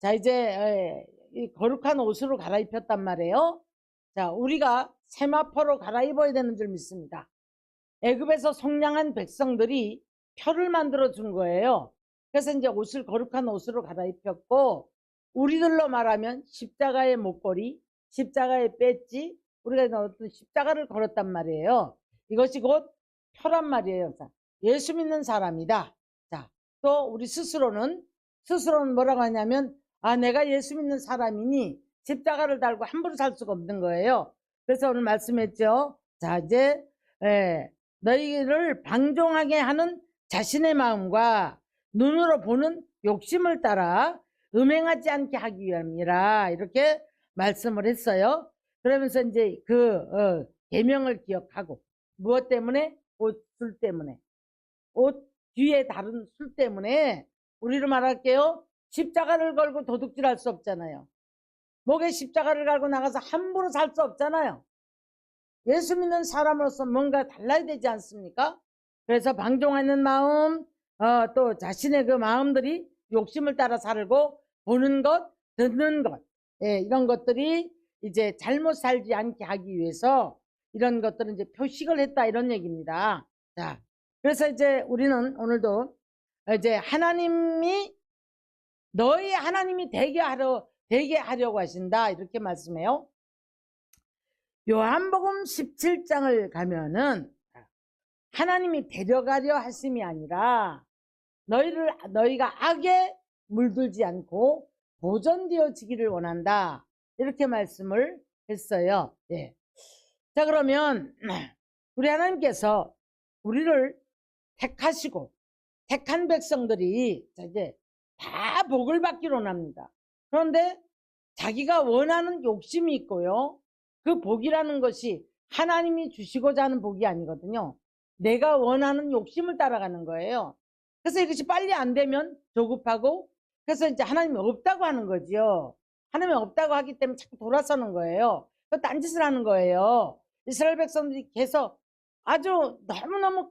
자, 이제 이 거룩한 옷으로 갈아입혔단 말이에요. 자, 우리가 세마포로 갈아입어야 되는 줄 믿습니다. 애굽에서 속량한 백성들이 표를 만들어 준 거예요. 그래서 이제 옷을 거룩한 옷으로 갈아입혔고, 우리들로 말하면 십자가의 목걸이, 십자가의 배지, 우리가 어떤 십자가를 걸었단 말이에요. 이것이 곧 표란 말이에요. 자, 예수 믿는 사람이다. 자, 또 우리 스스로는 뭐라고 하냐면, 아, 내가 예수 믿는 사람이니 십자가를 달고 함부로 살 수가 없는 거예요. 그래서 오늘 말씀했죠. 자, 이제 너희를 방종하게 하는 자신의 마음과 눈으로 보는 욕심을 따라 음행하지 않게 하기 위함이라, 이렇게 말씀을 했어요. 그러면서 이제 그 계명을 기억하고, 무엇 때문에? 옷술 때문에, 옷 뒤에 다른 술 때문에. 우리로 말할게요. 십자가를 걸고 도둑질할 수 없잖아요. 목에 십자가를 걸고 나가서 함부로 살 수 없잖아요. 예수 믿는 사람으로서 뭔가 달라야 되지 않습니까? 그래서 방종하는 마음, 또 자신의 그 마음들이 욕심을 따라 살고, 보는 것, 듣는 것, 이런 것들이 이제 잘못 살지 않게 하기 위해서 이런 것들은 이제 표식을 했다, 이런 얘기입니다. 자, 그래서 이제 우리는 오늘도 이제 하나님이 너희 하나님이 되게 하려고 하신다, 이렇게 말씀해요. 요한복음 17장을 가면은 하나님이 데려가려 하심이 아니라 너희가 악에 물들지 않고 보존되어지기를 원한다, 이렇게 말씀을 했어요. 예. 자, 그러면 우리 하나님께서 우리를 택하시고 택한 백성들이 이제 다 복을 받기로 원합니다. 그런데 자기가 원하는 욕심이 있고요. 그 복이라는 것이 하나님이 주시고자 하는 복이 아니거든요. 내가 원하는 욕심을 따라가는 거예요. 그래서 이것이 빨리 안 되면 조급하고, 그래서 이제 하나님이 없다고 하는 거지요. 하나님이 없다고 하기 때문에 자꾸 돌아서는 거예요. 또 딴짓을 하는 거예요. 이스라엘 백성들이 계속 아주 너무너무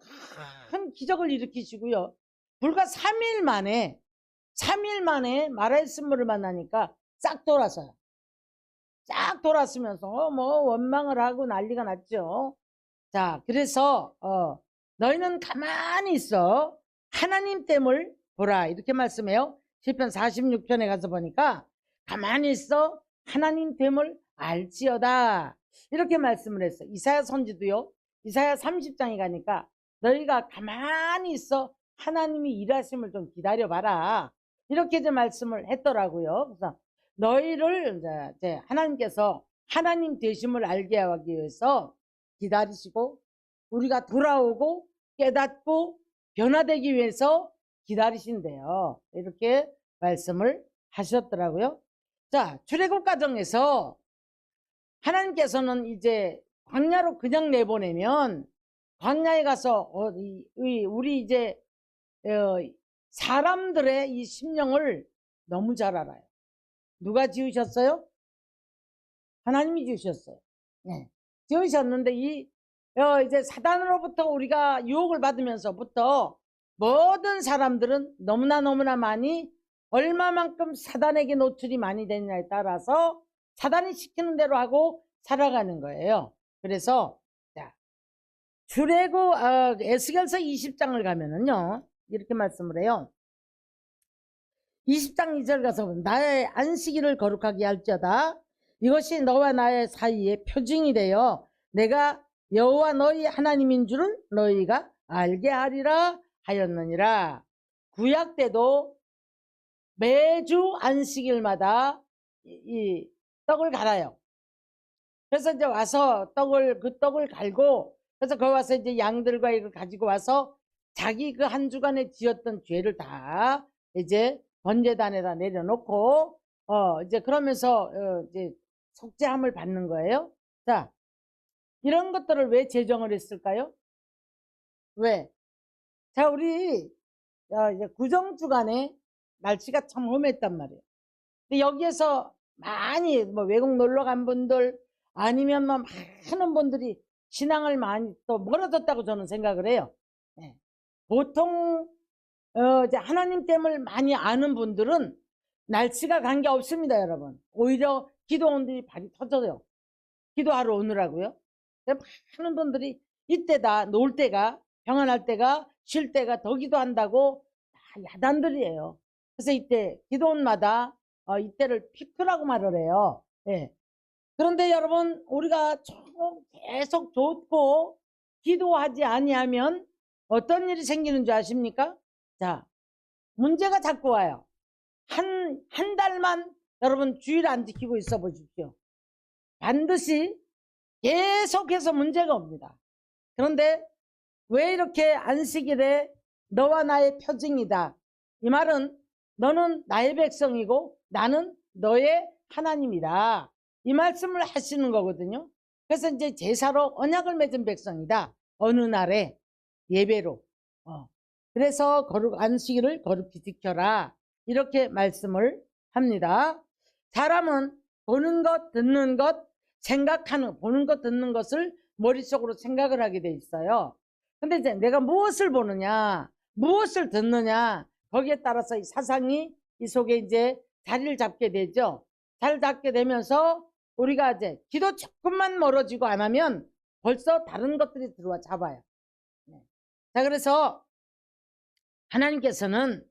큰 기적을 일으키시고요. 불과 3일 만에 마라의 쓴물을 만나니까 싹 돌아서요. 쫙 돌았으면서 뭐 원망을 하고 난리가 났죠. 자, 그래서 너희는 가만히 있어 하나님 됨을 보라, 이렇게 말씀해요. 시편 46편에 가서 보니까 가만히 있어 하나님 됨을 알지어다, 이렇게 말씀을 했어. 이사야 선지도요. 이사야 30장에 가니까 너희가 가만히 있어 하나님이 일하심을 좀 기다려봐라, 이렇게 이제 말씀을 했더라고요. 그래서 너희를 이제 하나님께서 하나님 되심을 알게 하기 위해서 기다리시고, 우리가 돌아오고 깨닫고 변화되기 위해서 기다리신대요. 이렇게 말씀을 하셨더라고요. 자, 출애굽 과정에서 하나님께서는 이제 광야로 그냥 내보내면 광야에 가서 우리 이제 사람들의 이 심령을 너무 잘 알아요. 누가 지으셨어요? 하나님이 지으셨어요. 네. 지으셨는데 이제 사단으로부터 우리가 유혹을 받으면서부터 모든 사람들은 너무나 많이 얼마만큼 사단에게 노출이 많이 되느냐에 따라서 사단이 시키는 대로 하고 살아가는 거예요. 그래서 출애굽 에스겔서 20장을 가면은요, 이렇게 말씀을 해요. 20장 2절 가서 보면 나의 안식일을 거룩하게 할지어다. 이것이 너와 나의 사이에 표징이 되어 내가 여호와 너희 하나님인 줄을 너희가 알게 하리라 하였느니라. 구약 때도 매주 안식일마다 이 떡을 갈아요. 그래서 이제 와서 그 떡을 갈고, 그래서 거기 와서 이제 양들과 이걸 가지고 와서 자기 그 한 주간에 지었던 죄를 다 이제 번제단에다 내려놓고 이제 그러면서 이제 속죄함을 받는 거예요. 자, 이런 것들을 왜 제정을 했을까요? 왜? 자, 우리 이제 구정주간에 날씨가 참 험했단 말이에요. 근데 여기에서 많이 뭐 외국 놀러 간 분들 아니면 뭐 많은 분들이 신앙을 많이 또 멀어졌다고 저는 생각을 해요. 예. 보통 이제 하나님 됨을 많이 아는 분들은 날씨가 관계없습니다, 여러분. 오히려 기도원들이 발이 터져요. 기도하러 오느라고요. 많은 분들이 이때다, 놀 때가, 평안할 때가, 쉴 때가 더 기도한다고 다 야단들이에요. 그래서 이때 기도원마다 이때를 피크라고 말을 해요. 예. 그런데 여러분, 우리가 계속 좋고 기도하지 아니하면 어떤 일이 생기는 줄 아십니까? 자, 문제가 자꾸 와요. 한 달만 여러분 주일 안 지키고 있어 보십시오. 반드시 계속해서 문제가 옵니다. 그런데 왜 이렇게 안식일에 너와 나의 표징이다. 이 말은 너는 나의 백성이고 나는 너의 하나님이다. 이 말씀을 하시는 거거든요. 그래서 이제 제사로 언약을 맺은 백성이다. 어느 날에 예배로. 그래서 안식일을 거룩히 지켜라. 이렇게 말씀을 합니다. 사람은 보는 것, 듣는 것, 생각하는, 보는 것, 듣는 것을 머릿속으로 생각을 하게 돼 있어요. 근데 이제 내가 무엇을 보느냐, 무엇을 듣느냐, 거기에 따라서 이 사상이 이 속에 이제 자리를 잡게 되죠. 자리를 잡게 되면서 우리가 이제 기도 조금만 멀어지고 안 하면 벌써 다른 것들이 들어와 잡아요. 자, 그래서 하나님께서는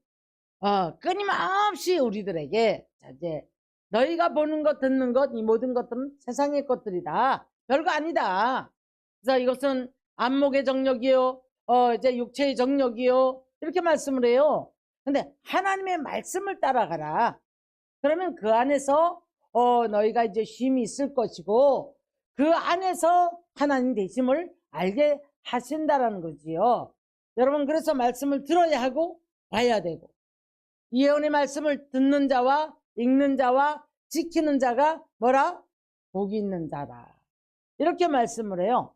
끊임없이 우리들에게 이제 너희가 보는 것, 듣는 것, 이 모든 것들은 세상의 것들이다. 별거 아니다. 그래서 이것은 안목의 정력이요, 이제 육체의 정력이요, 이렇게 말씀을 해요. 근데 하나님의 말씀을 따라가라. 그러면 그 안에서 너희가 이제 쉼이 있을 것이고 그 안에서 하나님 되심을 알게 하신다라는 거지요. 여러분, 그래서 말씀을 들어야 하고 봐야 되고 이 예언의 말씀을 듣는 자와 읽는 자와 지키는 자가 뭐라? 복이 있는 자라. 이렇게 말씀을 해요.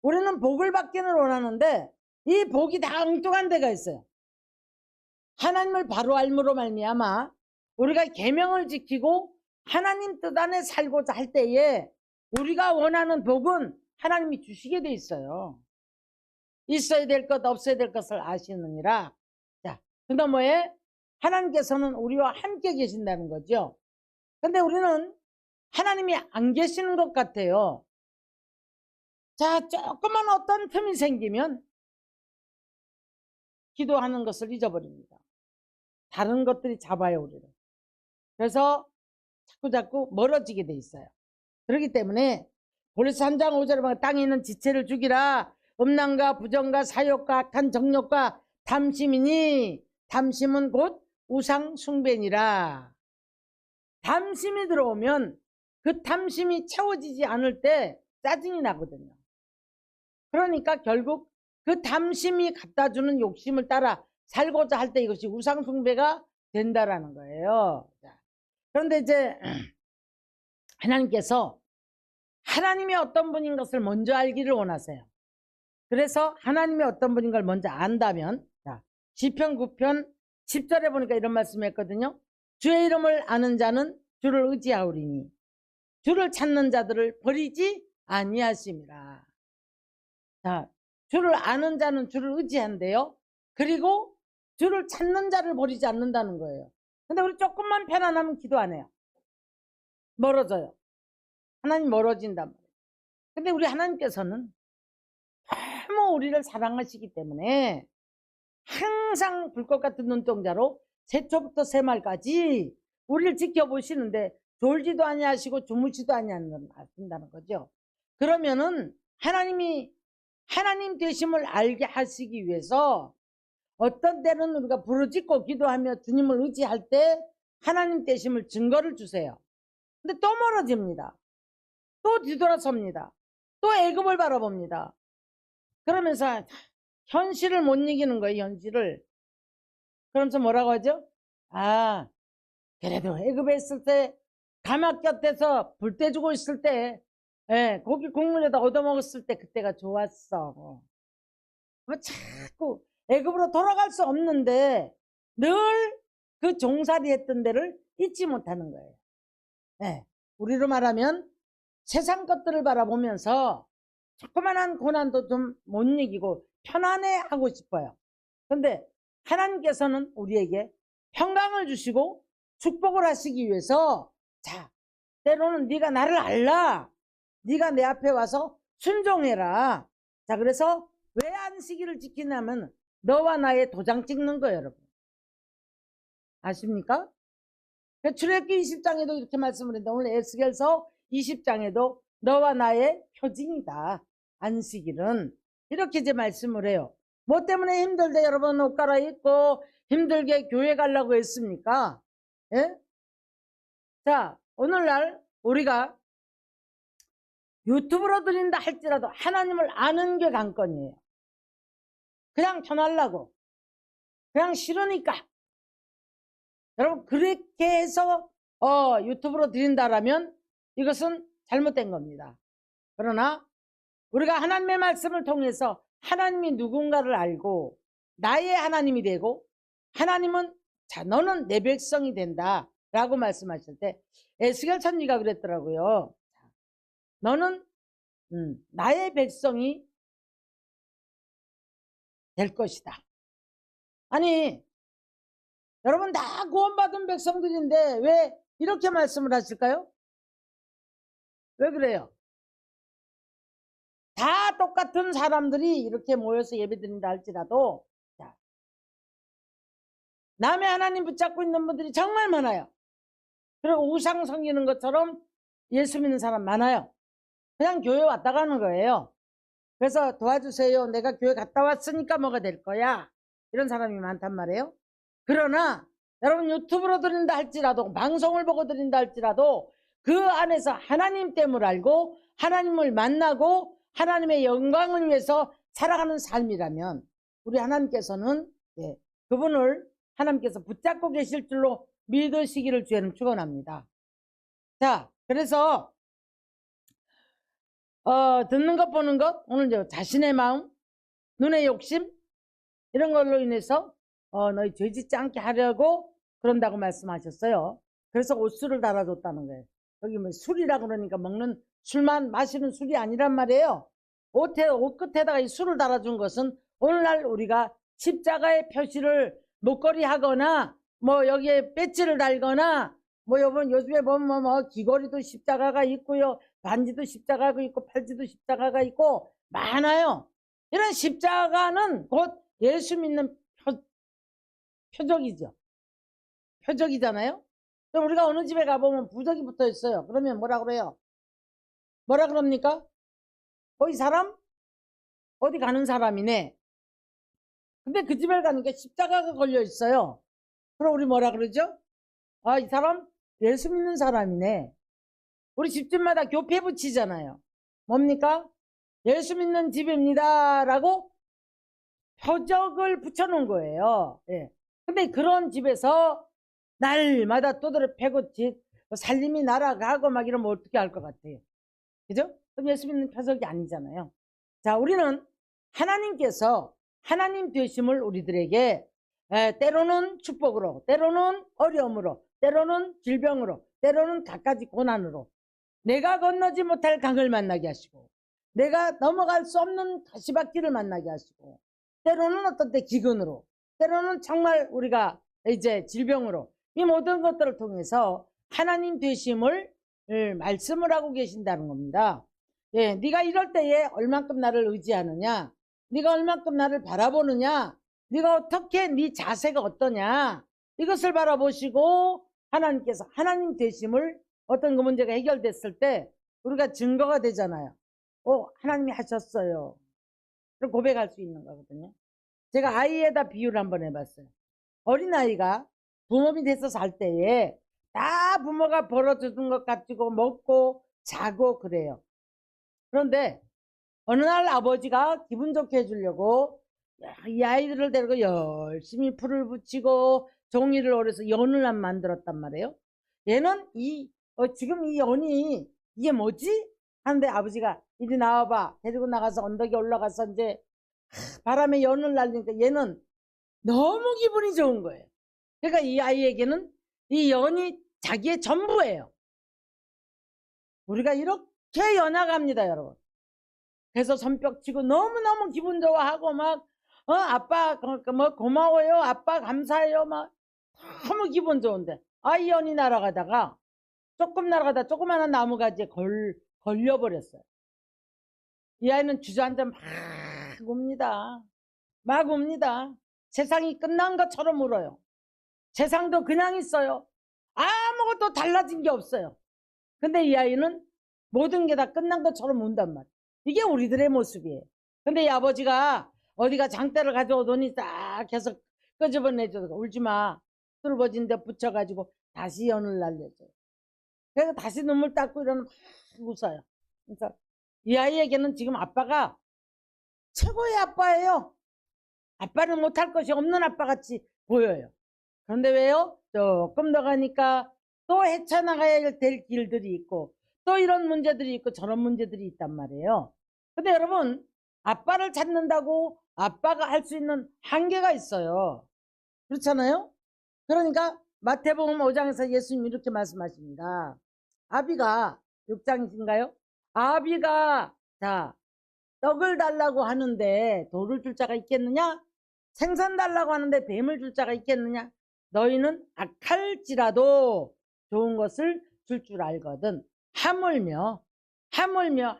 우리는 복을 받기는 원하는데 이 복이 다 엉뚱한 데가 있어요. 하나님을 바로 알므로 말미암아 우리가 계명을 지키고 하나님 뜻 안에 살고자 할 때에 우리가 원하는 복은 하나님이 주시게 돼 있어요. 있어야 될 것 없어야 될 것을 아시느니라. 자, 그다음 뭐에? 하나님께서는 우리와 함께 계신다는 거죠. 근데 우리는 하나님이 안 계시는 것 같아요. 자, 조그만 어떤 틈이 생기면 기도하는 것을 잊어버립니다. 다른 것들이 잡아요, 우리를. 그래서 자꾸 멀어지게 돼 있어요. 그렇기 때문에 고린도서 3장 5절에 보면 땅에 있는 지체를 죽이라. 음란과 부정과 사욕과 악한 정욕과 탐심이니 탐심은 곧 우상 숭배니라. 탐심이 들어오면 그 탐심이 채워지지 않을 때 짜증이 나거든요. 그러니까 결국 그 탐심이 갖다주는 욕심을 따라 살고자 할 때 이것이 우상 숭배가 된다라는 거예요. 그런데 이제 하나님께서 하나님이 어떤 분인 것을 먼저 알기를 원하세요. 그래서 하나님이 어떤 분인 걸 먼저 안다면 시편 9편 10절에 보니까 이런 말씀을 했거든요. 주의 이름을 아는 자는 주를 의지하오리니 주를 찾는 자들을 버리지 아니하심이라. 자, 주를 아는 자는 주를 의지한대요. 그리고 주를 찾는 자를 버리지 않는다는 거예요. 근데 우리 조금만 편안하면 기도 안 해요. 멀어져요. 하나님 멀어진단 말이에요. 근데 우리 하나님께서는 너무 우리를 사랑하시기 때문에 항상 불꽃 같은 눈동자로 새초부터 새말까지 우리를 지켜보시는데 졸지도 아니하시고 주무시도 아니하신다는 거죠. 그러면은 하나님이 하나님 되심을 알게 하시기 위해서 어떤 때는 우리가 부르짖고 기도하며 주님을 의지할 때 하나님 되심을 증거를 주세요. 근데 또 멀어집니다. 또 뒤돌아섭니다. 또 애굽을 바라봅니다. 그러면서 현실을 못 이기는 거예요. 현실을. 그러면서 뭐라고 하죠? 아, 그래도 애굽에 있을 때 가막 곁에서 불 떼주고 있을 때 고기 국물에다 얻어먹었을 때 그때가 좋았어. 뭐 자꾸 애굽으로 돌아갈 수 없는데 늘 그 종살이 했던 데를 잊지 못하는 거예요. 네. 우리로 말하면 세상 것들을 바라보면서 조그만한 고난도 좀 못 이기고 편안해 하고 싶어요. 그런데 하나님께서는 우리에게 평강을 주시고 축복을 하시기 위해서 자, 때로는 네가 나를 알라. 네가 내 앞에 와서 순종해라. 자, 그래서 왜 안식일을 지키냐면 너와 나의 도장 찍는 거예요, 여러분. 아십니까? 출애굽기 20장에도 이렇게 말씀을 했는데 오늘 에스겔서 20장에도 너와 나의 표징이다. 안식일은 이렇게 이제 말씀을 해요. 뭐 때문에 힘들대 여러분 옷 갈아입고 힘들게 교회 가려고 했습니까? 예? 자, 오늘날 우리가 유튜브로 드린다 할지라도 하나님을 아는 게 관건이에요. 그냥 전하려고 그냥 싫으니까 여러분 그렇게 해서 유튜브로 드린다라면 이것은 잘못된 겁니다. 그러나 우리가 하나님의 말씀을 통해서 하나님이 누군가를 알고 나의 하나님이 되고 하나님은 자 너는 내 백성이 된다 라고 말씀하실 때 에스겔 선지가 그랬더라고요. 너는 나의 백성이 될 것이다. 아니 여러분 다 구원받은 백성들인데 왜 이렇게 말씀을 하실까요? 왜 그래요? 다 똑같은 사람들이 이렇게 모여서 예배드린다 할지라도 자, 남의 하나님 붙잡고 있는 분들이 정말 많아요. 그리고 우상 섬기는 것처럼 예수 믿는 사람 많아요. 그냥 교회 왔다 가는 거예요. 그래서 도와주세요. 내가 교회 갔다 왔으니까 뭐가 될 거야. 이런 사람이 많단 말이에요. 그러나 여러분 유튜브로 드린다 할지라도 방송을 보고 드린다 할지라도 그 안에서 하나님됨을 알고 하나님을 만나고 하나님의 영광을 위해서 살아가는 삶이라면 우리 하나님께서는 그분을 하나님께서 붙잡고 계실 줄로 믿으시기를 주에는 축원합니다. 자, 그래서 듣는 것 보는 것 오늘 저 자신의 마음 눈의 욕심 이런 걸로 인해서 너희 죄 짓지 않게 하려고 그런다고 말씀하셨어요. 그래서 옷술을 달아줬다는 거예요. 여기 뭐 술이라 그러니까 먹는 술만 마시는 술이 아니란 말이에요. 옷 끝에다가 이 술을 달아준 것은 오늘날 우리가 십자가의 표시를 목걸이 하거나 뭐 여기에 배지를 달거나 뭐 요즘에 보면 뭐 귀걸이도 십자가가 있고요. 반지도 십자가가 있고 팔찌도 십자가가 있고 많아요. 이런 십자가는 곧 예수 믿는 표적이죠. 표적이잖아요. 그럼 우리가 어느 집에 가보면 부적이 붙어 있어요. 그러면 뭐라 그래요? 뭐라 그럽니까? 이 사람? 어디 가는 사람이네. 근데 그 집에 가니까 십자가가 걸려 있어요. 그럼 우리 뭐라 그러죠? 이 사람 예수 믿는 사람이네. 우리 집집마다 교패 붙이잖아요. 뭡니까? 예수 믿는 집입니다. 라고 표적을 붙여놓은 거예요. 예. 근데 그런 집에서 날마다 두드려 패고 살림이 날아가고 막 이러면 어떻게 할 것 같아요? 그죠? 그럼 예수 믿는 표적이 아니잖아요. 자, 우리는 하나님께서 하나님 되심을 우리들에게 때로는 축복으로, 때로는 어려움으로, 때로는 질병으로, 때로는 갖가지 고난으로 내가 건너지 못할 강을 만나게 하시고 내가 넘어갈 수 없는 가시밭길을 만나게 하시고 때로는 어떤 때 기근으로 때로는 정말 우리가 이제 질병으로 이 모든 것들을 통해서 하나님 되심을 말씀을 하고 계신다는 겁니다. 예, 네가 이럴 때에 얼만큼 나를 의지하느냐, 네가 얼만큼 나를 바라보느냐, 네가 어떻게 네 자세가 어떠냐 이것을 바라보시고 하나님께서 하나님 되심을 어떤 그 문제가 해결됐을 때 우리가 증거가 되잖아요. 하나님이 하셨어요. 그럼 고백할 수 있는 거거든요. 제가 아이에다 비유를 한번 해봤어요. 어린아이가 부모 밑에서 살 때에 다 부모가 벌어주는 것 가지고 먹고 자고 그래요. 그런데 어느 날 아버지가 기분 좋게 해주려고 이 아이들을 데리고 열심히 풀을 붙이고 종이를 오려서 연을 안 만들었단 말이에요. 얘는 지금 이 연이 이게 뭐지? 하는데 아버지가 이리 나와봐. 데리고 나가서 언덕에 올라가서 이제 바람에 연을 날리니까 얘는 너무 기분이 좋은 거예요. 그러니까 이 아이에게는 이 연이 자기의 전부예요. 우리가 이렇게 연약합니다, 여러분. 그래서 손뼉 치고 너무너무 기분 좋아하고 막 아빠 뭐 고마워요, 아빠 감사해요, 막 너무 기분 좋은데 아이 연이 날아가다가 조금 날아가다 조그마한 나무가지에 걸려버렸어요. 이 아이는 주저앉아 막 웁니다. 막 웁니다. 세상이 끝난 것처럼 울어요. 세상도 그냥 있어요. 아무것도 달라진 게 없어요. 근데 이 아이는 모든 게 다 끝난 것처럼 운단 말이에요. 이게 우리들의 모습이에요. 근데 이 아버지가 어디가 장대를 가져오더니 딱 해서 끄집어내줘서 울지 마. 뚫어진 데 붙여가지고 다시 연을 날려줘요. 그래서 다시 눈물 닦고 이러면 막 웃어요. 그래서 이 아이에게는 지금 아빠가 최고의 아빠예요. 아빠는 못할 것이 없는 아빠같이 보여요. 그런데 왜요? 조금 더 가니까 또 헤쳐나가야 될 길들이 있고 또 이런 문제들이 있고 저런 문제들이 있단 말이에요. 근데 여러분, 아빠를 찾는다고 아빠가 할 수 있는 한계가 있어요. 그렇잖아요? 그러니까 마태복음 5장에서 예수님이 이렇게 말씀하십니다. 아비가 6장인가요? 아비가 자 떡을 달라고 하는데 돌을 줄 자가 있겠느냐? 생선 달라고 하는데 뱀을 줄 자가 있겠느냐? 너희는 악할지라도 좋은 것을 줄 줄 알거든 하물며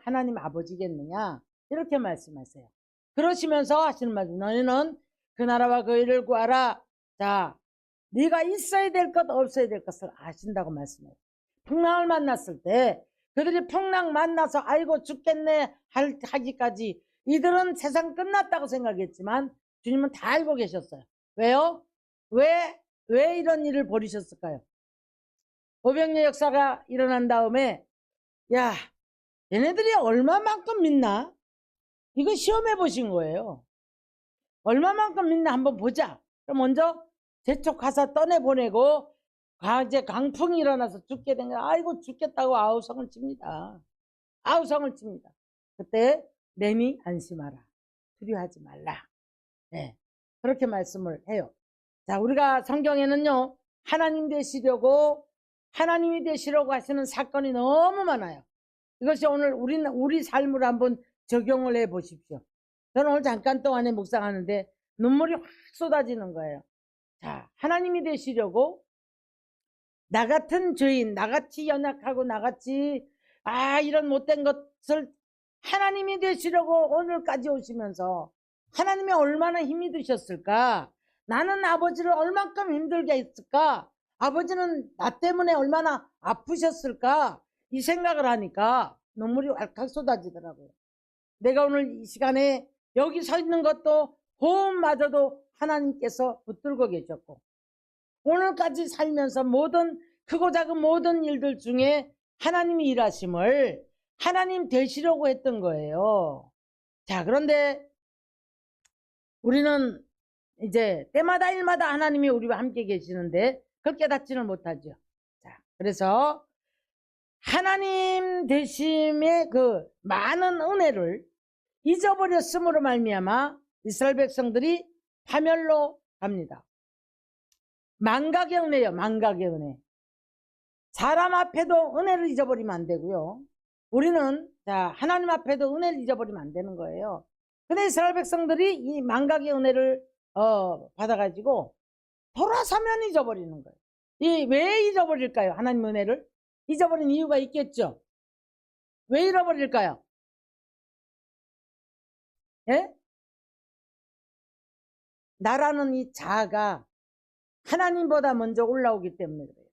하나님 아버지겠느냐? 이렇게 말씀하세요. 그러시면서 하시는 말씀, 너희는 그 나라와 그 일을 구하라. 자, 네가 있어야 될 것 없어야 될 것을 아신다고 말씀해요. 풍랑을 만났을 때 그들이 풍랑 만나서 아이고 죽겠네 하기까지 이들은 세상 끝났다고 생각했지만 주님은 다 알고 계셨어요. 왜요? 왜 이런 일을 벌이셨을까요? 500년 역사가 일어난 다음에 야, 얘네들이 얼마만큼 믿나? 이거 시험해 보신 거예요. 얼마만큼 믿나 한번 보자. 그럼 먼저 재촉하사 떠내보내고 이제 강풍이 일어나서 죽게 된 거야. 아이고 죽겠다고 아우성을 칩니다. 아우성을 칩니다. 그때 내니 안심하라. 두려워하지 말라. 네, 그렇게 말씀을 해요. 자, 우리가 성경에는요 하나님이 되시려고 하시는 사건이 너무 많아요. 이것이 오늘 우리 삶을 한번 적용을 해 보십시오. 저는 오늘 잠깐 동안에 묵상하는데 눈물이 확 쏟아지는 거예요. 자, 하나님이 되시려고 나 같은 죄인, 나같이 연약하고 나같이 이런 못된 것을 하나님이 되시려고 오늘까지 오시면서 하나님이 얼마나 힘이 드셨을까? 나는 아버지를 얼만큼 힘들게 했을까? 아버지는 나 때문에 얼마나 아프셨을까? 이 생각을 하니까 눈물이 왈칵 쏟아지더라고요. 내가 오늘 이 시간에 여기 서 있는 것도 호흡마저도 하나님께서 붙들고 계셨고 오늘까지 살면서 모든 크고 작은 모든 일들 중에 하나님이 일하심을 하나님 되시려고 했던 거예요. 자, 그런데 우리는 이제 때마다 일마다 하나님이 우리와 함께 계시는데 그걸 깨닫지는 못하죠. 자, 그래서 하나님 되심의 그 많은 은혜를 잊어버렸음으로 말미암아 이스라엘 백성들이 파멸로 갑니다. 망각의 은혜요, 망각의 은혜. 사람 앞에도 은혜를 잊어버리면 안 되고요. 우리는 하나님 앞에도 은혜를 잊어버리면 안 되는 거예요. 근데 이스라엘 백성들이 이 망각의 은혜를 받아가지고 돌아서면 잊어버리는 거예요. 왜 잊어버릴까요? 하나님 은혜를 잊어버린 이유가 있겠죠. 왜 잃어버릴까요? 예? 나라는 이 자아가 하나님보다 먼저 올라오기 때문에 그래요.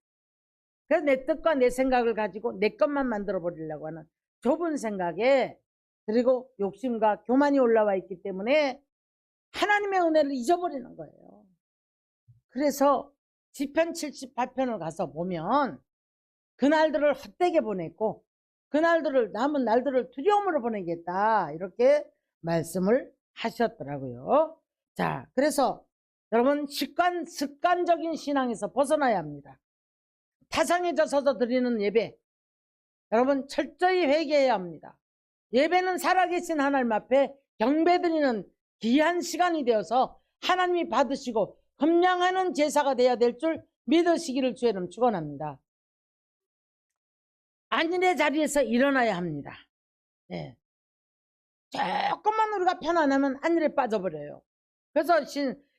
그래서 내 뜻과 내 생각을 가지고 내 것만 만들어 버리려고 하는 좁은 생각에 그리고 욕심과 교만이 올라와 있기 때문에 하나님의 은혜를 잊어버리는 거예요. 그래서 시편 78편을 가서 보면 그날들을 헛되게 보냈고 그날들을 남은 날들을 두려움으로 보내겠다 이렇게 말씀을 하셨더라고요. 자, 그래서 여러분 습관적인 신앙에서 벗어나야 합니다. 타상에 젖어서 드리는 예배 여러분 철저히 회개해야 합니다. 예배는 살아계신 하나님 앞에 경배드리는 귀한 시간이 되어서 하나님이 받으시고 흠량하는 제사가 돼야 될 줄 믿으시기를 주의 이름 축원합니다. 안일의 자리에서 일어나야 합니다. 네. 조금만 우리가 편안하면 안일에 빠져버려요. 그래서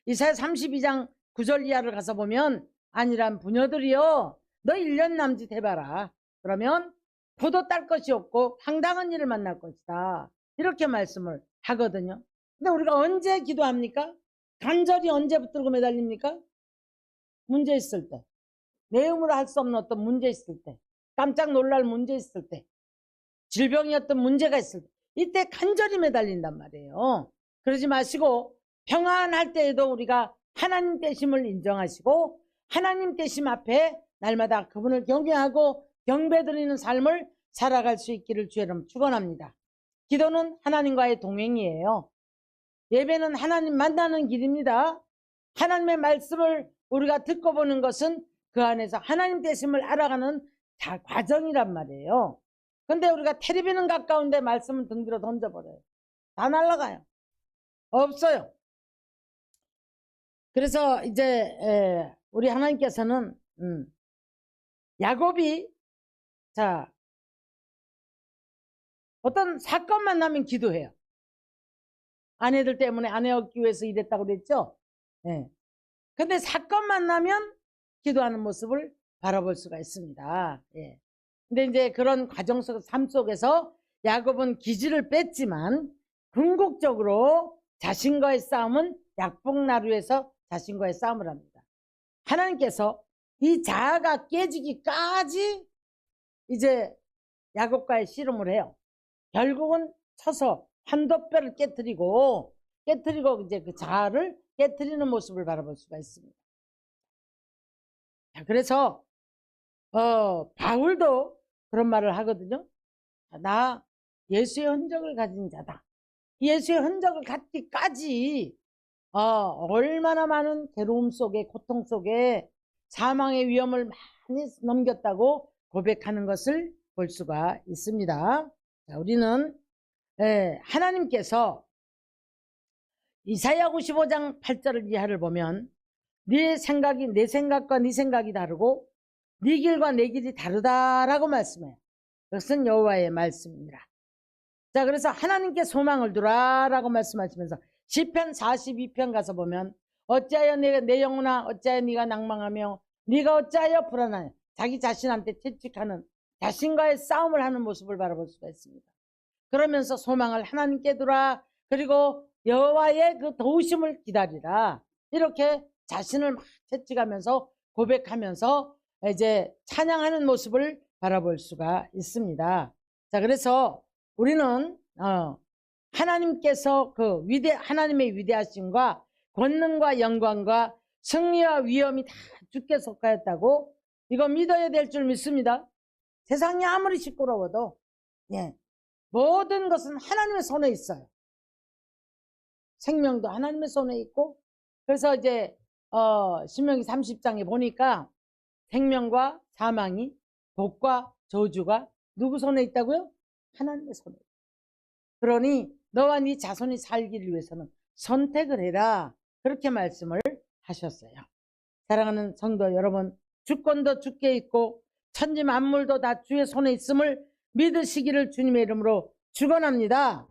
이사야 32장 9절 이하를 가서 보면 안일한 부녀들이여 너 1년 남짓 해봐라. 그러면 포도 딸 것이 없고 황당한 일을 만날 것이다. 이렇게 말씀을 하거든요. 근데 우리가 언제 기도합니까? 간절히 언제 붙들고 매달립니까? 문제 있을 때. 내음으로 할 수 없는 어떤 문제 있을 때. 깜짝 놀랄 문제 있을 때. 질병이 어떤 문제가 있을 때. 이때 간절히 매달린단 말이에요. 그러지 마시고 평안할 때에도 우리가 하나님 되심을 인정하시고 하나님 되심 앞에 날마다 그분을 경외하고 경배드리는 삶을 살아갈 수 있기를 주의 이름 축원합니다. 기도는 하나님과의 동행이에요. 예배는 하나님 만나는 길입니다. 하나님의 말씀을 우리가 듣고 보는 것은 그 안에서 하나님 되심을 알아가는 과정이란 말이에요. 근데 우리가 텔레비는 가까운데 말씀을 등 뒤로 던져버려요. 다 날아가요. 없어요. 그래서 이제 우리 하나님께서는 야곱이 자 어떤 사건만 나면 기도해요. 아내들 때문에 아내 얻기 위해서 이랬다고 그랬죠. 네. 근데 사건만 나면 기도하는 모습을 바라볼 수가 있습니다. 예. 근데 이제 그런 과정 속, 삶 속에서 야곱은 기지를 뺐지만 궁극적으로 자신과의 싸움은 약복나루에서 자신과의 싸움을 합니다. 하나님께서 이 자아가 깨지기까지 이제 야곱과의 씨름을 해요. 결국은 쳐서 한돛뼈를 깨뜨리고 이제 그 자아를 깨뜨리는 모습을 바라볼 수가 있습니다. 자, 그래서 바울도 그런 말을 하거든요. 나 예수의 흔적을 가진 자다. 예수의 흔적을 갖기까지 얼마나 많은 괴로움 속에 고통 속에 사망의 위험을 많이 넘겼다고 고백하는 것을 볼 수가 있습니다. 자, 우리는 하나님께서 이사야 55장 8절 이하를 보면 네 생각이 내 생각과 네 생각이 다르고 네 길과 내 길이 다르다라고 말씀해요. 그것은 여호와의 말씀입니다. 자, 그래서 하나님께 소망을 두라라고 말씀하시면서 시편 42편 가서 보면 어찌하여 내 영혼아 어찌하여 네가 낭망하며 네가 어찌하여 불안하냐. 자기 자신한테 채찍하는 자신과의 싸움을 하는 모습을 바라볼 수가 있습니다. 그러면서 소망을 하나님께 두라. 그리고 여호와의 그 도우심을 기다리라. 이렇게 자신을 막 채찍하면서 고백하면서 이제 찬양하는 모습을 바라볼 수가 있습니다. 자, 그래서 우리는 하나님께서 그 하나님의 위대하심과 권능과 영광과 승리와 위엄이 다 주께 속하였다고 이거 믿어야 될 줄 믿습니다. 세상이 아무리 시끄러워도 모든 것은 하나님의 손에 있어요. 생명도 하나님의 손에 있고 그래서 이제 신명기 30장에 보니까 생명과 사망이 복과 저주가 누구 손에 있다고요? 하나님의 손에. 그러니 너와 네 자손이 살기를 위해서는 선택을 해라. 그렇게 말씀을 하셨어요. 사랑하는 성도 여러분, 주권도 주께 있고 천지 만물도 다 주의 손에 있음을 믿으시기를 주님의 이름으로 축원합니다.